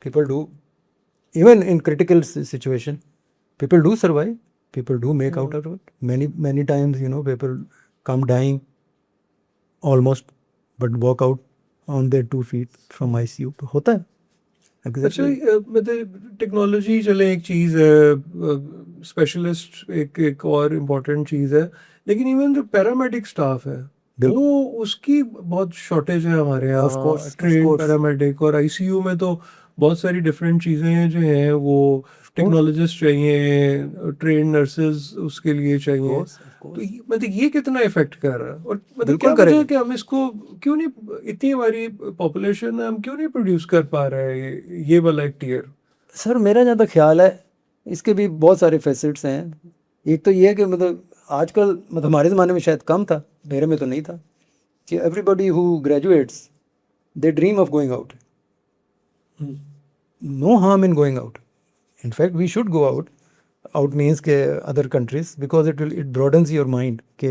People do, even in critical situation, people do survive, people do make out of it. Many times, people come dying almost, but walk out on their 2 feet from ICU. तो होता है अच्छा, exactly. मतलब टेक्नोलॉजी चले एक चीज़ है, स्पेशलिस्ट एक एक और इम्पोर्टेंट चीज़ है, लेकिन इवन जो पैरामेडिक स्टाफ है बिल्कुल, वो उसकी बहुत शॉर्टेज है हमारे of course, यहाँ, of ट्रेन course, पैरामेडिक। और आईसीयू में तो बहुत सारी डिफरेंट चीज़ें जो हैं वो of course, टेक्नोलॉजिस्ट चाहिए, ट्रेन नर्सेज उसके लिए of चाहिए। course, of तो course. मतलब ये कितना इफेक्ट कर रहा है और मतलब क्या बिल्कुल वजह है करेगा कि हम इसको क्यों नहीं, इतनी हमारी पॉपुलेशन है, हम क्यों नहीं प्रोड्यूस कर पा रहे हैं ये वाला एक टीयर? सर। मेरा जहाँ तक ख्याल है, इसके भी बहुत सारे फैसेट्स हैं। एक तो ये है कि मतलब आजकल, मतलब हमारे ज़माने में शायद कम था, मेरे में तो नहीं था, कि everybody who graduates they dream of going out. No harm in going out. In fact, we should go out. Out means के other countries, because it broadens your mind कि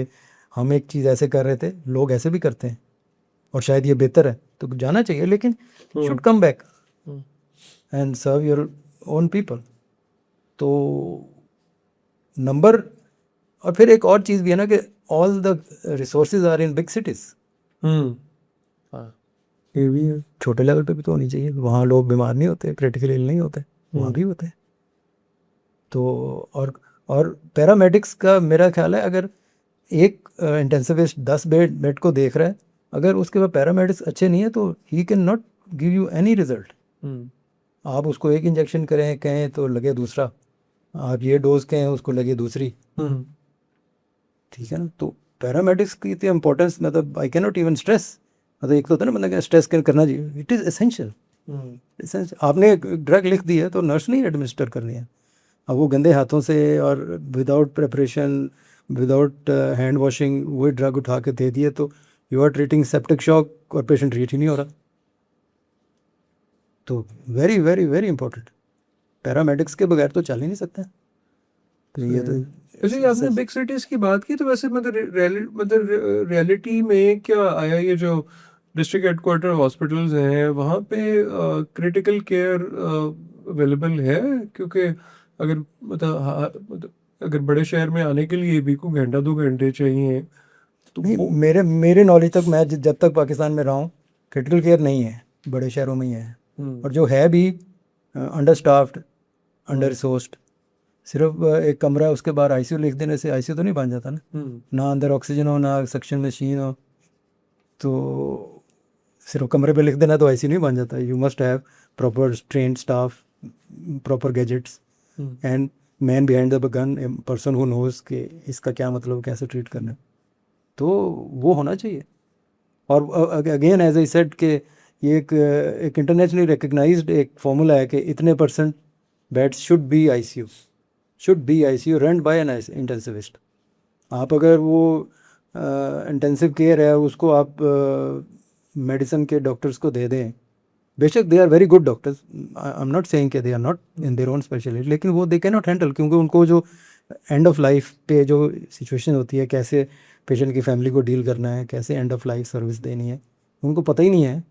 हम एक चीज़ ऐसे कर रहे थे, लोग ऐसे भी करते हैं और शायद ये बेहतर है, तो जाना चाहिए, लेकिन should come back and serve your own people. तो नंबर, और फिर एक और चीज़ भी है ना कि all the resources are in big cities. ये भी है। छोटे लेवल पे भी तो होनी चाहिए, वहाँ लोग बीमार नहीं होते, क्रिटिकल इल नहीं होते, वहाँ भी होते हैं। तो और पैरामेडिक्स का मेरा ख्याल है, अगर एक इंटेंसिविस्ट 10 बेड को देख रहा है, अगर उसके पास पैरामेडिक्स अच्छे नहीं है तो he can not give you any result. आप उसको एक इंजेक्शन करें कहें तो लगे दूसरा, आप ये डोज कहें उसको लगे दूसरी, ठीक है ना। तो पैरामेडिक्स की तो इम्पोर्टेंस, मतलब I can not even stress. मतलब एक तो होता है ना बंदा स्ट्रेस करना चाहिए, इट इज़ एसेंशियल। आपने ड्रग लिख दी है तो नर्स नहीं एडमिनिस्टर करनी है। अब वो गंदे हाथों से और without preparation, without hand washing वही ड्रग उठा के दे दिए तो you are treating septic shock और पेशेंट ट्रीट ही नहीं हो रहा। तो very very very important, paramedics के बगैर तो चल ही नहीं सकता। तो ये तो वैसे आपने बिग सिटीज की बात की, तो वैसे मतलब रियलिटी में क्या आया ये जो डिस्ट्रिक्ट हेडक्वार्टर हॉस्पिटल्स हैं वहाँ पे क्रिटिकल केयर अवेलेबल है? क्योंकि अगर मतलब अगर बड़े शहर में आने के लिए भी कोई घंटा 2 घंटे चाहिए तो नहीं, वो मेरे नॉलेज तक, मैं जब तक पाकिस्तान में रहा हूँ, क्रिटिकल केयर नहीं है, बड़े शहरों में ही है। और जो है भी अंडर स्टाफ्ड, अंडर रिसोर्स्ड। सिर्फ एक कमरा है, उसके बाहर आईसीयू लिख देने से आईसीयू तो नहीं बन जाता ना। ना अंदर ऑक्सीजन हो, ना सक्शन मशीन हो, तो सिर्फ कमरे पे लिख देना तो आईसीयू नहीं बन जाता। You must have proper trained staff, proper gadgets, and man behind the gun, person who knows कि इसका क्या मतलब, कैसे ट्रीट करना है। तो वो होना चाहिए। और अगेन एज आई सेड कि ये एक इंटरनेशनली रिकग्नाइज्ड एक फॉर्मूला है कि इतने % beds should be ICU run by an intensivist. आप अगर वो इंटेंसिव केयर है उसको आप मेडिसिन के डॉक्टर्स को दे दें, बेशक they are very good doctors, I am not saying कि they are not in their own specialist, लेकिन वो दे कैन नॉट हैंडल, क्योंकि उनको जो एंड ऑफ लाइफ पे जो सिचुएशन होती है, कैसे पेशेंट की फैमिली को डील करना है, कैसे एंड ऑफ लाइफ सर्विस देनी है, उनको पता ही नहीं है।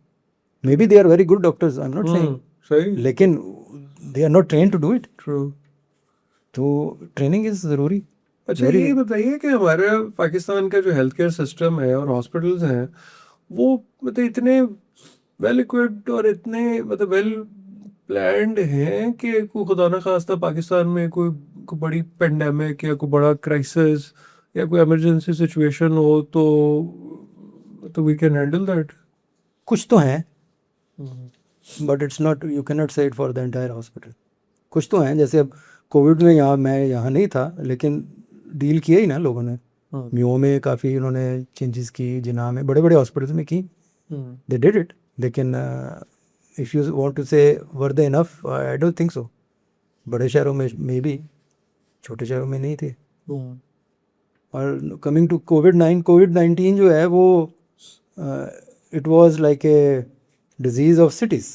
Maybe they are very good doctors, I am not saying, सही, लेकिन they are not train to do it. True. तो ट्रेनिंग इज़ ज़रूरी। अच्छा ये बताइए कि हमारे पाकिस्तान का जो हेल्थ केयर सिस्टम है और हॉस्पिटल्स हैं वो मतलब इतने वेल इक्विप्ड और इतने मतलब वेल प्लान्ड हैं कि कोई खुदा ना खास्ता पाकिस्तान में कोई बड़ी पेंडेमिक या कोई बड़ा क्राइसिस या कोई इमरजेंसी सिचुएशन हो तो वी कैन हैंडल दैट? कुछ तो हैं, but it's not, you can not say it for the entire hospital. कुछ तो हैं, जैसे अब कोविड में मैं यहाँ नहीं था, लेकिन डील किया ही ना लोगों ने। म्यो में काफ़ी उन्होंने चेंजेस की, जिन्ना में, बड़े बड़े हॉस्पिटल्स में की, दे डिड इट। लेकिन if you want to say were they enough, I don't think so. बड़े शहरों में मे बी, छोटे शहरों में नहीं थे। और कमिंग टू कोविड-19 जो है वो it was like a disease of cities.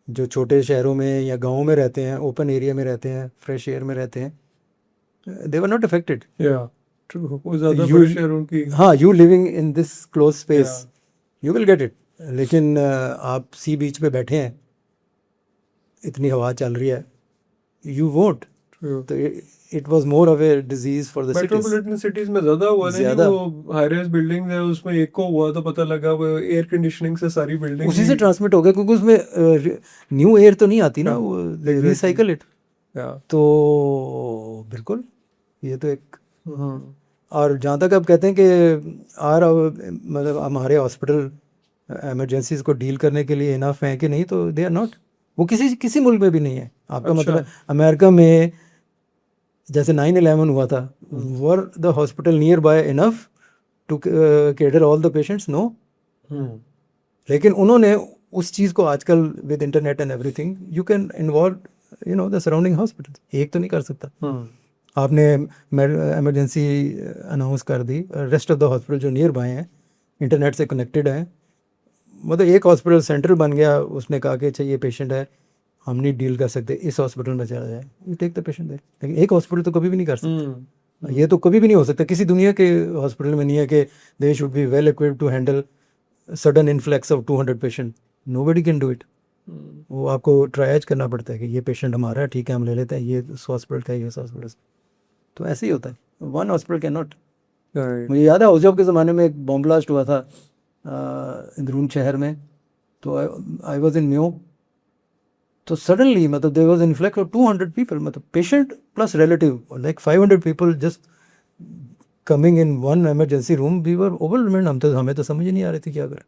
जो छोटे शहरों में या गाँव में रहते हैं, ओपन एरिया में रहते हैं, फ्रेश एयर में रहते हैं, दे वर नॉट अफेक्टेड। या ट्रू, वो ज़्यादा बड़े शहरों की। हाँ, you living in this close space, you will get it. लेकिन आप सी बीच पे बैठे हैं, इतनी हवा चल रही है, यू वोंट। तो it was more of a disease for the cities. Metropolitan cities में ज्यादा हुआ नहीं, वो हाई राइज बिल्डिंग है उसमें एक को हुआ तो पता लगा वो एयर कंडीशनिंग से सारी बिल्डिंग उसी से ट्रांसमिट हो गया, क्योंकि उसमें न्यू एयर तो नहीं आती ना, वो रिसाइकल इट। तो बिल्कुल, ये तो एक। और जहाँ तक आप कहते हैं कि मतलब हमारे हॉस्पिटल इमरजेंसीज को डील करने के लिए इनफ है कि नहीं, तो दे आर नॉट। वो किसी मुल्क में भी नहीं है। आपका मतलब अमेरिका में जैसे 9/11 हुआ था, were the hospital nearby enough to cater all the patients? No. लेकिन उन्होंने उस चीज़ को आजकल with internet and everything, you can involve the surrounding hospital. एक तो नहीं कर सकता। आपने इमरजेंसी अनाउंस कर दी, रेस्ट ऑफ द हॉस्पिटल जो नियर बाय हैं, इंटरनेट से कनेक्टेड हैं, मतलब एक हॉस्पिटल सेंटर बन गया, उसने कहा कि अच्छा ये पेशेंट है, हम नहीं डील कर सकते, इस हॉस्पिटल में चला जाए, you take the patient there. लेकिन एक हॉस्पिटल तो कभी भी नहीं कर सकता। ये तो कभी भी नहीं हो सकता, किसी दुनिया के हॉस्पिटल में नहीं है कि they should be well equipped to handle sudden influx of 200 patient. Nobody can do it. वो आपको ट्रायज करना पड़ता है कि ये पेशेंट हमारा है, ठीक है हम ले लेते हैं, ये इस हॉस्पिटल का है, ये इस हॉस्पिटल से। तो ऐसे ही होता है, वन हॉस्पिटल कैन नॉट। मुझे याद है हाउस के ज़माने में एक बॉम्ब ब्लास्ट हुआ था इंदरून शहर में, तो आई वॉज इन म्यो। तो सडनली मतलब there was influx of 200 people, मतलब patient plus relative, like 500 people just coming in one emergency room. We were overwhelmed. हमें तो समझ ही नहीं आ रही थी क्या करें।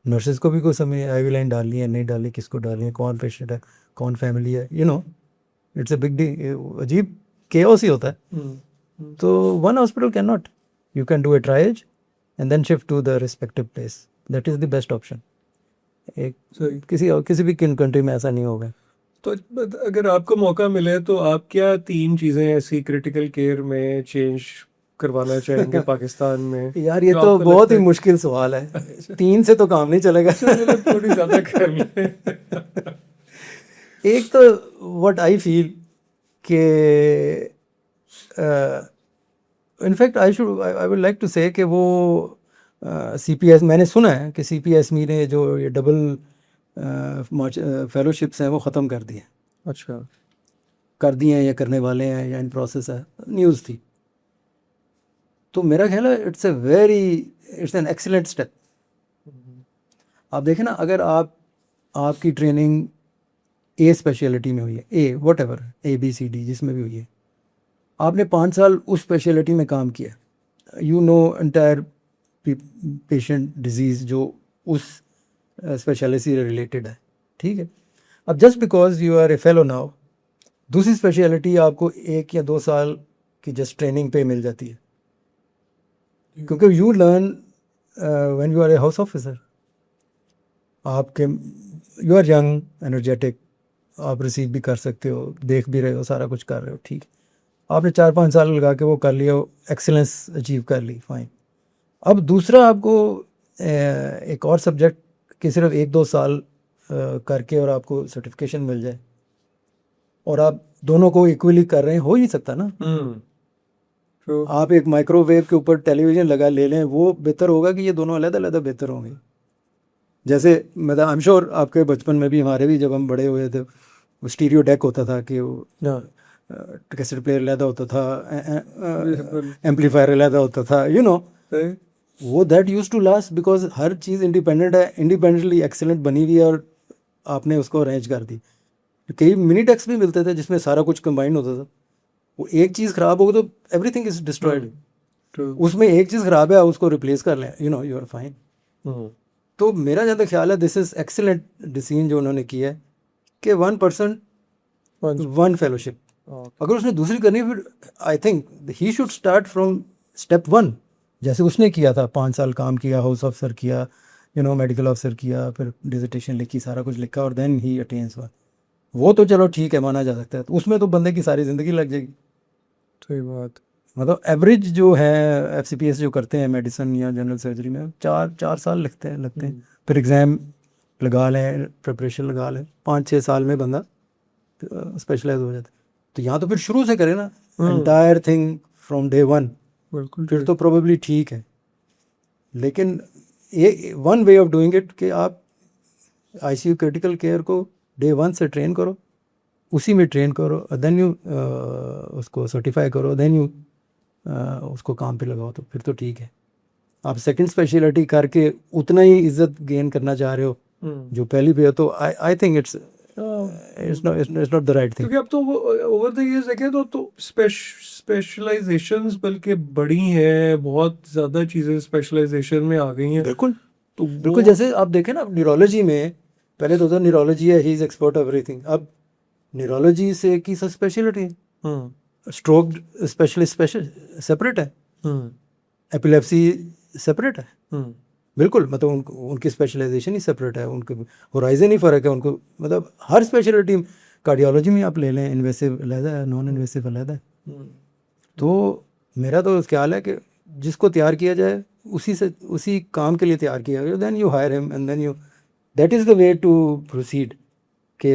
नर्सेज को भी कोई समझ, IV लाइन डालनी है नहीं डालनी, किसको डालनी है, कौन पेशेंट है, कौन फैमिली है, इट्स अ बिग डी। अजीब केओस ही होता है। तो one hospital can not, you can do a triage and then shift to the respective place. That is the best option. एक किसी भी कंट्री में ऐसा नहीं होगा। तो अगर आपको मौका मिले तो आप क्या 3 चीज़ें ऐसी क्रिटिकल केयर में चेंज करवाना चाहेंगे पाकिस्तान में? यार ये तो बहुत ही मुश्किल सवाल है। 3 से तो काम नहीं चलेगा। थोड़ी ज़्यादा कर ले। एक तो व्हाट आई फील कि in fact I would like to say कि वो CPS मैंने सुना है कि CPSME ने जो ये डबल फेलोशिप्स हैं वो ख़त्म कर दिए अच्छा। हैं या करने वाले हैं या इन प्रोसेस है, न्यूज़ थी। तो मेरा ख्याल है इट्स एन एक्सीलेंट स्टेप। आप देखें ना, अगर आपकी ट्रेनिंग ए स्पेशलिटी में हुई है, ए वट एवर ABCD जिसमें भी हुई है, आपने 5 साल उस स्पेशलिटी में काम किया, you know entire patient disease जो उस स्पेशलिटी से रिलेटेड है, ठीक है। अब just because you are a fellow now, दूसरी स्पेशलिटी आपको 1 या 2 साल की जस्ट ट्रेनिंग पे मिल जाती है, क्योंकि you learn when you are a house officer. आपके यू आर यंग एनर्जेटिक, आप रिसीव भी कर सकते हो, देख भी रहे हो, सारा कुछ कर रहे हो, ठीक। आपने 4-5 साल लगा के वो कर लिया, एक्सेलेंस अचीव कर ली, फाइन। अब दूसरा आपको एक और सब्जेक्ट कि सिर्फ 1-2 साल करके और आपको सर्टिफिकेशन मिल जाए और आप दोनों को इक्वली कर रहे हैं, हो ही नहीं सकता ना। True. आप एक माइक्रोवेव के ऊपर टेलीविज़न लगा ले लें, वो बेहतर होगा कि ये दोनों अलग-अलग बेहतर होंगे। जैसे मतलब आई एम श्योर आपके बचपन में भी, हमारे भी जब हम बड़े हुए थे, वो स्टीरियो डेक होता था कि वो कैसेट प्लेयर अलहदा होता था, एम्पलीफायर अलहदा होता था, यू नो। वो that use to last because हर चीज़ इंडिपेंडेंट है, इंडिपेंडेंटली एक्सेलेंट बनी हुई है और आपने उसको अरेंज कर दी। कई मिनी टेक्स भी मिलते थे जिसमें सारा कुछ कंबाइंड होता था। वो एक चीज़ ख़राब हो गई तो एवरीथिंग इज डिस्ट्रॉयड। उसमें एक चीज़ ख़राब है, उसको रिप्लेस कर लें, you know, you are fine. तो मेरा जहाँ तक ख्याल है, दिस इज़ एक्सेलेंट डिसीजन जो उन्होंने किया है कि 1% 1 फेलोशिप। अगर उसने दूसरी करनी है, फिर I think he should start from step 1, जैसे उसने किया था। 5 साल काम किया, हाउस ऑफिसर किया, यू नो, मेडिकल ऑफिसर किया, फिर डिसर्टेशन लिखी, सारा कुछ लिखा, और देन ही अटेन्स 1। वो तो चलो ठीक है, माना जा सकता है। तो उसमें तो बंदे की सारी ज़िंदगी लग जाएगी। सही बात। मतलब एवरेज जो है FCPS जो करते हैं मेडिसिन या जनरल सर्जरी में, 4 साल लगते हैं। फिर एग्ज़ाम लगा लें, प्रिपरेशन लगा लें, 5-6 साल में बंदा स्पेशलाइज हो जाता है। तो यहाँ तो फिर शुरू से करें ना, एंटायर थिंग फ्रॉम डे 1, बिल्कुल। फिर तो प्रोबेबली ठीक है। लेकिन ये one way of doing it कि आप ICU क्रिटिकल केयर को डे 1 से ट्रेन करो, उसी में ट्रेन करो, देन यू उसको सर्टिफाई करो, देन यू उसको काम पे लगाओ, तो फिर तो ठीक है। आप सेकंड स्पेशलिटी करके उतना ही इज्जत गेन करना चाह रहे हो जो पहली पे हो, तो I think it's not the right thing. क्योंकि अब तो ओवर द इयर्स देखें तो स्पेशलाइजेशंस बल्कि बड़ी हैं, बहुत ज़्यादा चीज़ें स्पेशलाइजेशन में आ गई हैं। बिल्कुल। तो बिल्कुल, जैसे आप देखें ना, न्यूरोलॉजी में पहले तो न्यूरोलॉजी है, ही इज़ एक्सपर्ट एवरीथिंग। अब न्यूरोलॉजी से की सब स्पेशलिटी है। स्ट्रोक स्पेशलिस्ट सेपरेट है, एपिलेप्सी सेपरेट है। बिल्कुल, मतलब उनकी स्पेशलाइजेशन ही सेपरेट है, उनके होराइजन ही फ़र्क है उनको। मतलब हर स्पेशलिटी, कार्डियोलॉजी में आप ले लें, इन्वेसिव अलहदा है, नॉन इन्वेसिव अलहदा है। तो मेरा तो ख्याल है कि जिसको तैयार किया जाए, उसी काम के लिए तैयार किया जाए, then you hire him and then you, that is the way to proceed. कि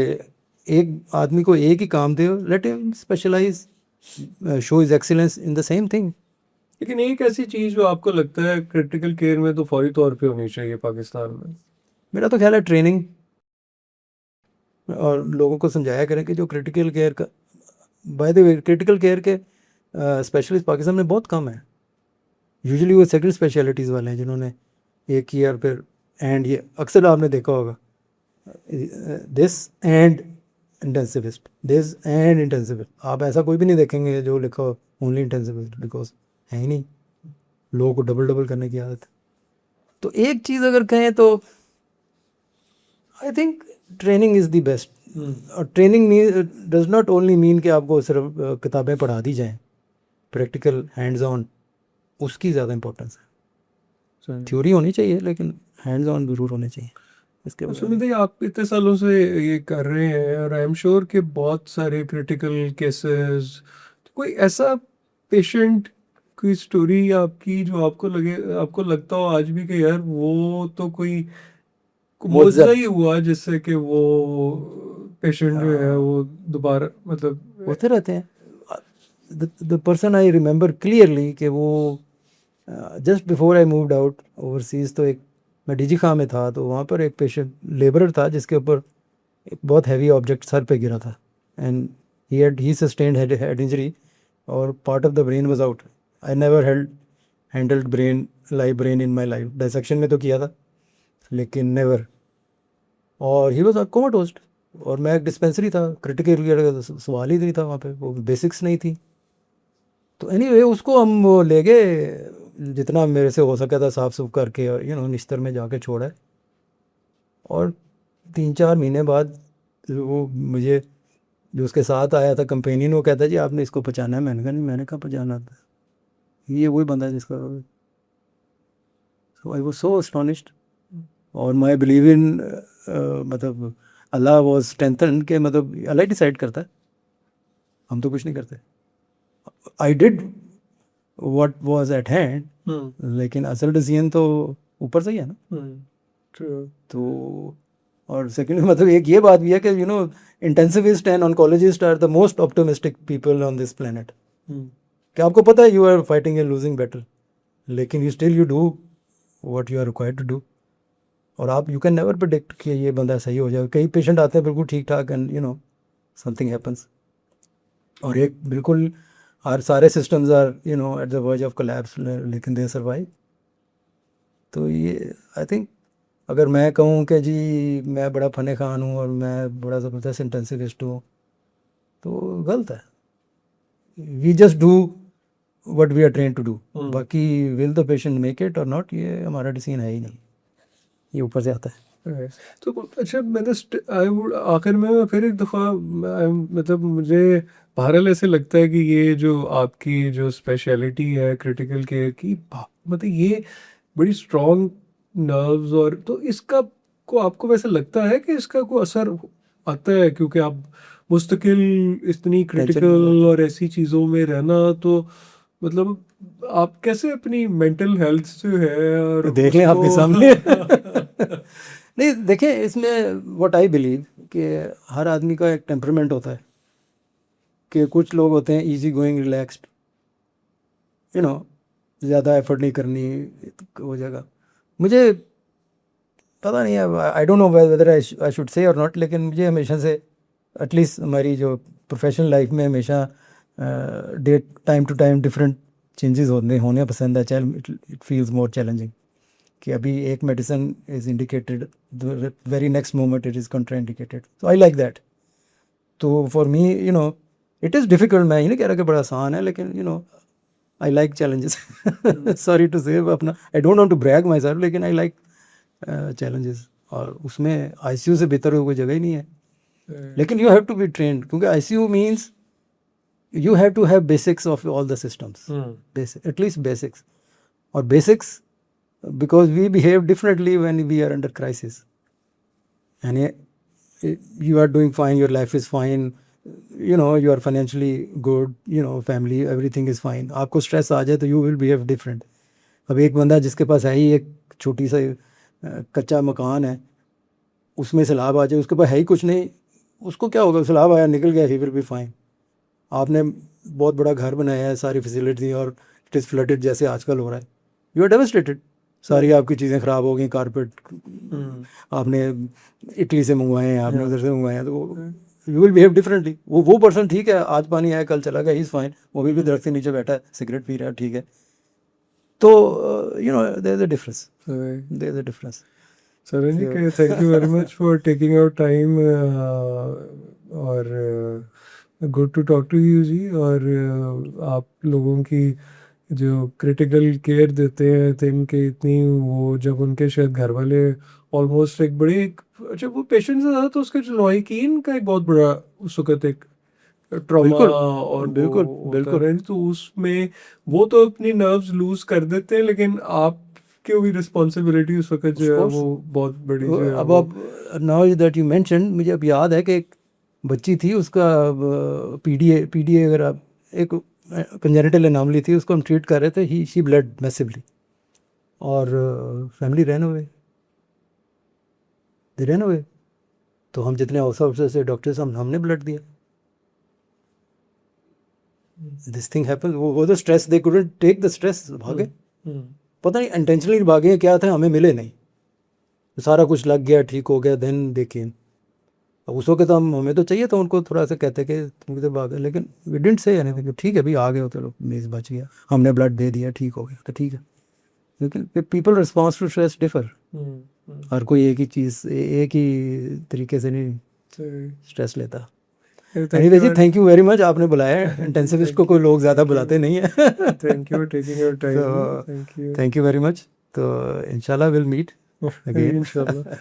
एक आदमी को एक ही काम दे, let him specialise, show is excellence in the same thing. लेकिन एक ऐसी चीज़ जो आपको लगता है क्रिटिकल केयर में तो फौरी तौर पे होनी चाहिए पाकिस्तान में? मेरा तो ख्याल है ट्रेनिंग, और लोगों को समझाया करें कि जो क्रिटिकल केयर का, by the way critical care के स्पेशलिस्ट पाकिस्तान में बहुत कम है। यूजुअली वो सेकंड स्पेशलिटीज़ वाले हैं जिन्होंने एक किया, और फिर एंड, ये अक्सर आपने देखा होगा, this and intensivist, this and intensivist. आप ऐसा कोई भी नहीं देखेंगे जो लिखा हो ओनली इंटेंसिविस्ट, बिकॉज है ही नहीं, लोगों को डबल डबल करने की आदत है। तो एक चीज़ अगर कहें तो I think training is the best. और training does not only mean कि आपको सिर्फ किताबें पढ़ा दी जाएं, प्रैक्टिकल हैंड्स ऑन, उसकी ज़्यादा इंपॉर्टेंस है। थ्योरी होनी चाहिए लेकिन हैंड्स ऑन ज़रूर होने चाहिए। इसके सुमित भाई, आप इतने सालों से ये कर रहे हैं और आई एम श्योर कि बहुत सारे क्रिटिकल केसेस, तो कोई ऐसा पेशेंट की स्टोरी आपकी जो आपको लगता हो आज भी कि यार वो तो कोई मौजज़ा ही हुआ जिससे कि वो पेशेंट जो है वो दोबारा, मतलब होते रहते हैं। The person I remember clearly कि वो just before I moved out overseas, तो एक मैं डीजी खां में था, तो वहाँ पर एक पेशेंट लेबरर था जिसके ऊपर एक बहुत हैवी ऑब्जेक्ट सर पे गिरा था, and he sustained head injury और part of the brain was out. I never handled live brain in my life. Dissection में तो किया था लेकिन नेवर. और ही वाज कोमाटोज्ड, और मैं एक डिस्पेंसरी था, क्रिटिकल केयर का तो सवाल ही नहीं था वहाँ पे, वो बेसिक्स नहीं थी. तो एनीवे उसको हम वो ले गए, जितना मेरे से हो सका था साफ सुफ करके, और निस्तर में जाके छोड़ा. और 3-4 महीने बाद वो मुझे, जो उसके साथ आया था कंपेनियन, वो कहता है जी आपने इसको पहचाना है. मैंने कहा नहीं, मैंने कहा पहचाना था, ये वही बंदा है जिसका. सो आई वाज सो अस्टोनिश्ड. और माई बिलीव इन, मतलब अल्लाह वॉज स्ट्रेंथन, के मतलब अल्लाह डिसाइड करता है, हम तो कुछ नहीं करते. I did what was at hand, लेकिन असल डिसीजन तो ऊपर से ही है ना. True. तो और सेकेंड मतलब एक ये बात भी है कि intensivist and oncologist are the most optimistic people on this planet. कि आपको पता है you are fighting a losing battle, लेकिन you do what you are required to do. और आप यू कैन नेवर प्रेडिक्ट कि ये बंदा सही हो जाए. कई पेशेंट आते हैं बिल्कुल ठीक ठाक, एंड समथिंग हैपन्स. और एक बिल्कुल हर सारे systems are at the verge of collapse, लेकिन दे सर्वाइव. तो ये आई थिंक, अगर मैं कहूँ कि जी मैं बड़ा फने खान हूँ और मैं बड़ा ज़बरदस्त इंटेंसिविस्ट हूँ, तो गलत है. We just do what we are train to do. बाकी will the patient make it और नॉट, ये हमारा डिसीजन है ही नहीं, ये ऊपर से आता है. Right. तो अच्छा, मैंने आखिर में फिर एक दफ़ा मतलब मुझे बहरहाल ऐसे लगता है कि ये जो आपकी जो स्पेशलिटी है क्रिटिकल केयर की, मतलब ये बड़ी स्ट्रॉन्ग नर्व्स, और तो इसका को आपको वैसे लगता है कि इसका कोई असर आता है, क्योंकि आप मुस्तकिल इतनी क्रिटिकल और ऐसी चीज़ों में रहना, तो मतलब आप कैसे अपनी मेंटल हेल्थ से है और देख लें आपके उसको सामने. नहीं देखें, इसमें व्हाट आई बिलीव कि हर आदमी का एक टेम्परामेंट होता है. कि कुछ लोग होते हैं इजी गोइंग, रिलैक्स्ड, ज़्यादा एफर्ट नहीं करनी हो जाएगा. मुझे पता नहीं है, I don't know whether I should say और नॉट, लेकिन मुझे हमेशा से एटलीस्ट हमारी जो प्रोफेशनल लाइफ में हमेशा time to time different changes होने पसंद है. इट फील्स मोर चैलेंजिंग कि अभी एक medicine is indicated, the very next moment it is contraindicated. So I like that. तो for me it is difficult. मैं ये नहीं कह रहा कि बड़ा आसान है, लेकिन I like challenges. Sorry to say अपना, I don't want to brag myself, लेकिन आई लाइक चैलेंजेस. और उसमें आईसीयू से बेहतर कोई जगह ही नहीं है. लेकिन you have to be trained, क्योंकि ICU means you have to have basics of all the systems. At least basics. Or basics, because we behave differently when we are under crisis. And you are doing fine, your life is fine, you are financially good, family, everything is fine. आपको stress आ जाए तो you will behave different. अब एक बंदा जिसके पास है ही एक छोटी सा कच्चा मकान है, उसमें सैलाब आ जाए, उसके पास है ही कुछ नहीं, उसको क्या होगा? सैलाब आया, निकल गया, he will be fine. आपने बहुत बड़ा घर बनाया है, सारी फैसिलिटी, और इट इज़ फ्लडेड जैसे आजकल हो रहा है, यू आर डेवास्टेटेड. सारी आपकी चीज़ें ख़राब हो गई, कारपेट आपने इटली से मंगवाए हैं, आपने उधर से मंगवाए हैं, तो यू विल बिहेव डिफरेंटली. वो पर्सन ठीक है, आज पानी आया कल चला गया, ही इज़ फाइन, वो भी दरख्त के नीचे बैठा है, सिगरेट पी रहा है, ठीक है. तो there is a difference, there is a difference. Saran ji, thank you very much for taking our time, और good to talk to you ji. और आप लोगों की जो क्रिटिकल केयर देते हैं, थिंक कि इतनी वो, जब उनके शायद घर वाले ऑलमोस्ट एक बड़ी, अच्छा वो पेशेंट से ज़्यादा तो उसका जो लॉइकीन का एक बहुत बड़ा उस वक्त एक ट्रॉमा और बिल्कुल, वो बिल्कुल. होता है, तो उसमें वो तो अपनी नर्व्स लूज कर देते हैं, लेकिन आपकी भी रिस्पॉन्सिबिलिटी उस वक्त जो है वो बहुत बड़ी जो है. अब आप नाउ दैट यू मेंशन, मुझे अब याद है कि एक बच्ची थी, उसका पीडीए अगर आप, एक कंजेनिटल एनॉमली थी, उसको हम ट्रीट कर रहे थे, शी ब्लड मैसिवली, और फैमिली रन अवे. तो हम जितने हाउस ऑफिसर से डॉक्टर्स, हमने ब्लड दिया. This thing happen. वो तो stress, they couldn't take the stress, भागे. पता नहीं इंटेंशनली भागे क्या था, हमें मिले नहीं, सारा कुछ लग गया, ठीक हो गया, देन देखें। अब उस वक्त हमें तो चाहिए था उनको थोड़ा सा कहते कि तुम किधर भागे, लेकिन वी डिडंट से एनीथिंग, ठीक है भाई आ गए हो, चलो मेज बच गया, हमने ब्लड दे दिया, ठीक हो गया, तो ठीक है। लेकिन people response to stress differ, हर कोई एक ही चीज़ एक ही तरीके से नहीं स्ट्रेस लेता। एनीवे जी, थैंक यू वेरी मच, आपने बुलाया है, इंटेंसिविस्ट को कोई लोग ज़्यादा बुलाते नहीं है। Thank you taking your time, thank you, thank you very much. तो इंशाल्लाह विल मीट अगेन इंशाल्लाह।